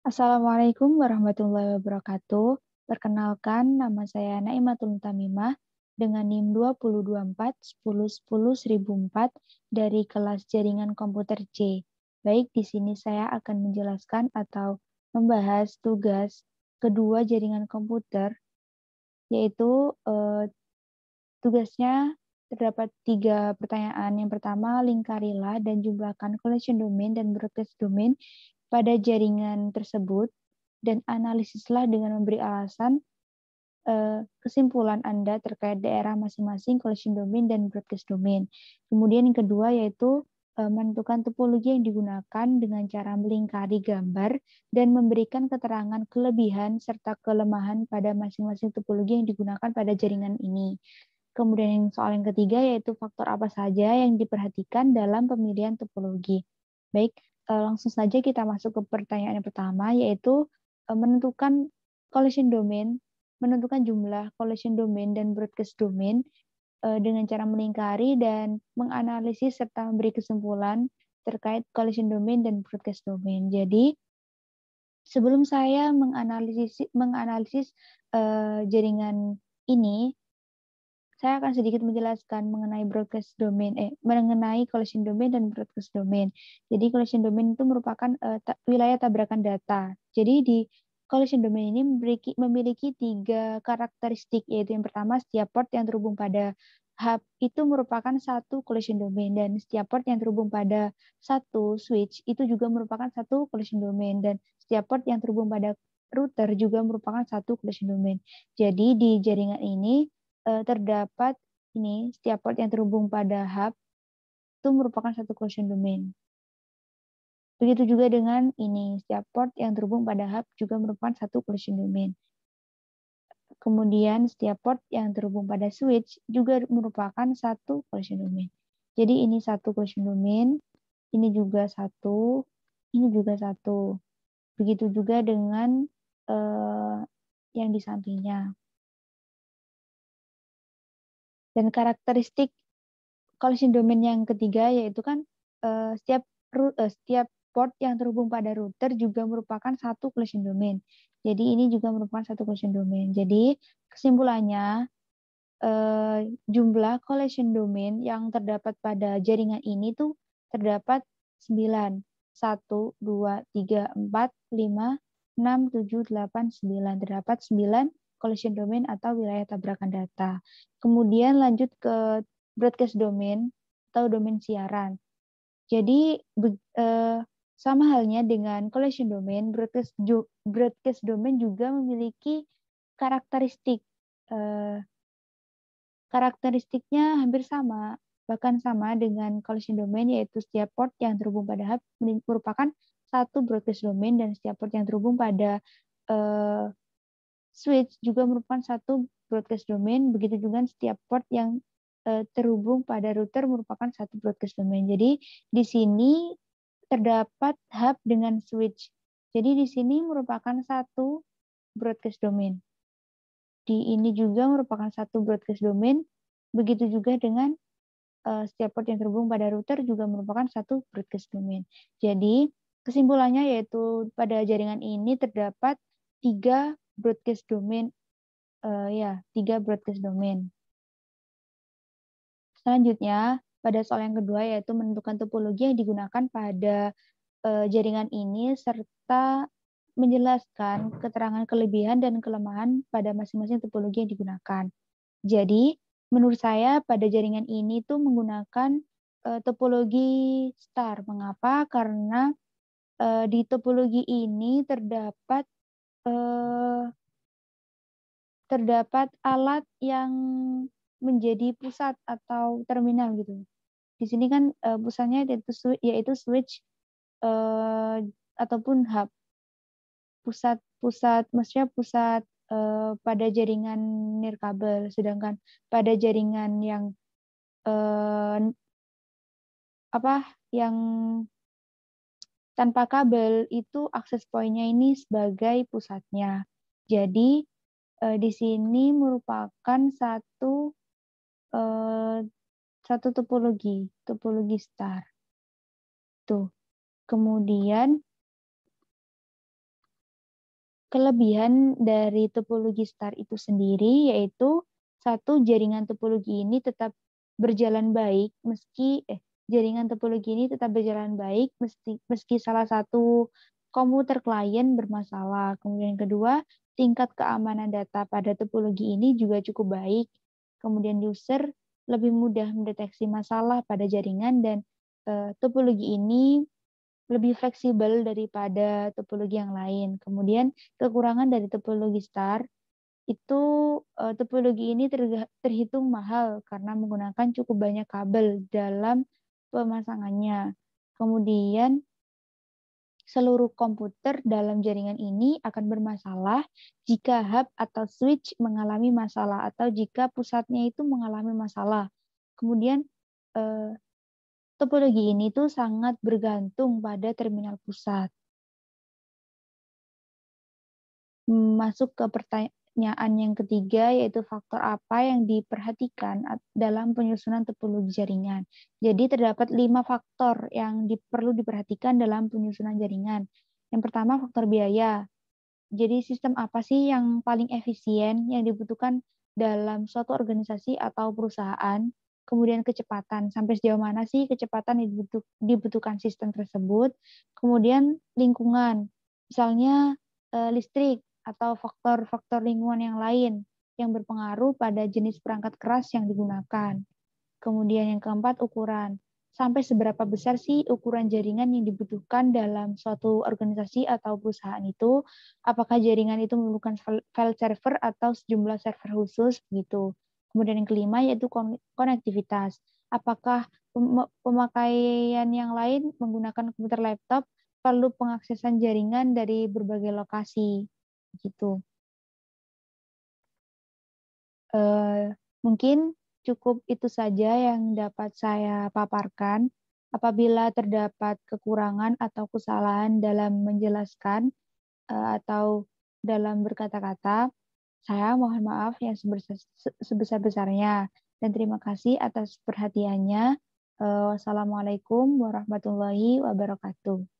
Assalamualaikum warahmatullahi wabarakatuh. Perkenalkan, nama saya Naimatul Tamimah dengan NIM 2024-1010-1004 dari kelas Jaringan Komputer C. Baik, di sini saya akan menjelaskan atau membahas tugas kedua jaringan komputer, yaitu tugasnya terdapat 3 pertanyaan. Yang pertama, lingkarilah dan jumlahkan collision domain dan broadcast domain pada jaringan tersebut dan analisislah dengan memberi alasan kesimpulan Anda terkait daerah masing-masing collision domain dan broadcast domain. Kemudian yang kedua yaitu menentukan topologi yang digunakan dengan cara melingkari gambar dan memberikan keterangan kelebihan serta kelemahan pada masing-masing topologi yang digunakan pada jaringan ini. Kemudian soal yang ketiga yaitu faktor apa saja yang diperhatikan dalam pemilihan topologi. Baik, langsung saja kita masuk ke pertanyaan yang pertama yaitu menentukan collision domain, menentukan jumlah collision domain dan broadcast domain dengan cara melingkari dan menganalisis serta memberi kesimpulan terkait collision domain dan broadcast domain. Jadi, sebelum saya menganalisis jaringan ini, saya akan sedikit menjelaskan mengenai mengenai collision domain dan broadcast domain. Jadi collision domain itu merupakan wilayah tabrakan data. Jadi di collision domain ini memiliki 3 karakteristik, yaitu yang pertama setiap port yang terhubung pada hub itu merupakan satu collision domain, dan setiap port yang terhubung pada satu switch itu juga merupakan satu collision domain, dan setiap port yang terhubung pada router juga merupakan satu collision domain. Jadi di jaringan ini terdapat ini setiap port yang terhubung pada hub itu merupakan satu collision domain. Begitu juga dengan ini, setiap port yang terhubung pada hub juga merupakan satu collision domain. Kemudian setiap port yang terhubung pada switch juga merupakan satu collision domain. Jadi ini satu collision domain, ini juga satu, ini juga satu. Begitu juga dengan yang di sampingnya. Dan karakteristik collision domain yang ketiga yaitu kan setiap port yang terhubung pada router juga merupakan satu collision domain. Jadi ini juga merupakan satu collision domain. Jadi kesimpulannya jumlah collision domain yang terdapat pada jaringan ini tuh terdapat 9. 1, 2, 3, 4, 5, 6, 7, 8, 9. Terdapat 9 collision domain atau wilayah tabrakan data. Kemudian lanjut ke broadcast domain atau domain siaran. Jadi sama halnya dengan collision domain, broadcast domain juga memiliki karakteristik. Karakteristiknya hampir sama, bahkan sama dengan collision domain, yaitu setiap port yang terhubung pada hub merupakan satu broadcast domain, dan setiap port yang terhubung pada switch juga merupakan satu broadcast domain. Begitu juga setiap port yang terhubung pada router merupakan satu broadcast domain. Jadi di sini terdapat hub dengan switch. Jadi di sini merupakan satu broadcast domain. Di ini juga merupakan satu broadcast domain. Begitu juga dengan setiap port yang terhubung pada router juga merupakan satu broadcast domain. Jadi kesimpulannya yaitu pada jaringan ini terdapat 3 broadcast domain. 3 broadcast domain. Selanjutnya, pada soal yang kedua yaitu menentukan topologi yang digunakan pada jaringan ini serta menjelaskan keterangan kelebihan dan kelemahan pada masing-masing topologi yang digunakan. Jadi, menurut saya pada jaringan ini tuh menggunakan topologi star. Mengapa? Karena di topologi ini terdapat alat yang menjadi pusat atau terminal gitu. Di sini kan pusatnya yaitu switch ataupun hub. Maksudnya pusat pada jaringan nirkabel, sedangkan pada jaringan yang yang tanpa kabel itu akses point-nya ini sebagai pusatnya. Jadi di sini merupakan satu topologi star. Tuh. Kemudian Kelebihan dari topologi star itu sendiri yaitu satu, jaringan topologi ini tetap berjalan baik jaringan topologi ini tetap berjalan baik meski salah satu komputer klien bermasalah. Kemudian yang kedua, tingkat keamanan data pada topologi ini juga cukup baik. Kemudian user lebih mudah mendeteksi masalah pada jaringan dan topologi ini lebih fleksibel daripada topologi yang lain. Kemudian kekurangan dari topologi star itu topologi ini terhitung mahal karena menggunakan cukup banyak kabel dalam pemasangannya. Kemudian seluruh komputer dalam jaringan ini akan bermasalah jika hub atau switch mengalami masalah atau jika pusatnya itu mengalami masalah. Kemudian topologi ini tuh sangat bergantung pada terminal pusat. Masuk ke pertanyaan yang ketiga, yaitu faktor apa yang diperhatikan dalam penyusunan topologi jaringan. Jadi terdapat 5 faktor yang perlu diperhatikan dalam penyusunan jaringan. Yang pertama, faktor biaya. Jadi sistem apa sih yang paling efisien yang dibutuhkan dalam suatu organisasi atau perusahaan? Kemudian kecepatan, sampai sejauh mana sih kecepatan yang dibutuhkan sistem tersebut? Kemudian lingkungan, misalnya listrik atau faktor-faktor lingkungan yang lain yang berpengaruh pada jenis perangkat keras yang digunakan. Kemudian yang keempat, ukuran. Sampai seberapa besar sih ukuran jaringan yang dibutuhkan dalam suatu organisasi atau perusahaan itu? Apakah jaringan itu memerlukan file server atau sejumlah server khusus gitu. Kemudian yang kelima yaitu konektivitas. Apakah pemakaian yang lain menggunakan komputer laptop perlu pengaksesan jaringan dari berbagai lokasi gitu. Mungkin cukup itu saja yang dapat saya paparkan. Apabila terdapat kekurangan atau kesalahan dalam menjelaskan atau dalam berkata-kata, saya mohon maaf yang sebesar-besarnya. Dan terima kasih atas perhatiannya. Wassalamualaikum warahmatullahi wabarakatuh.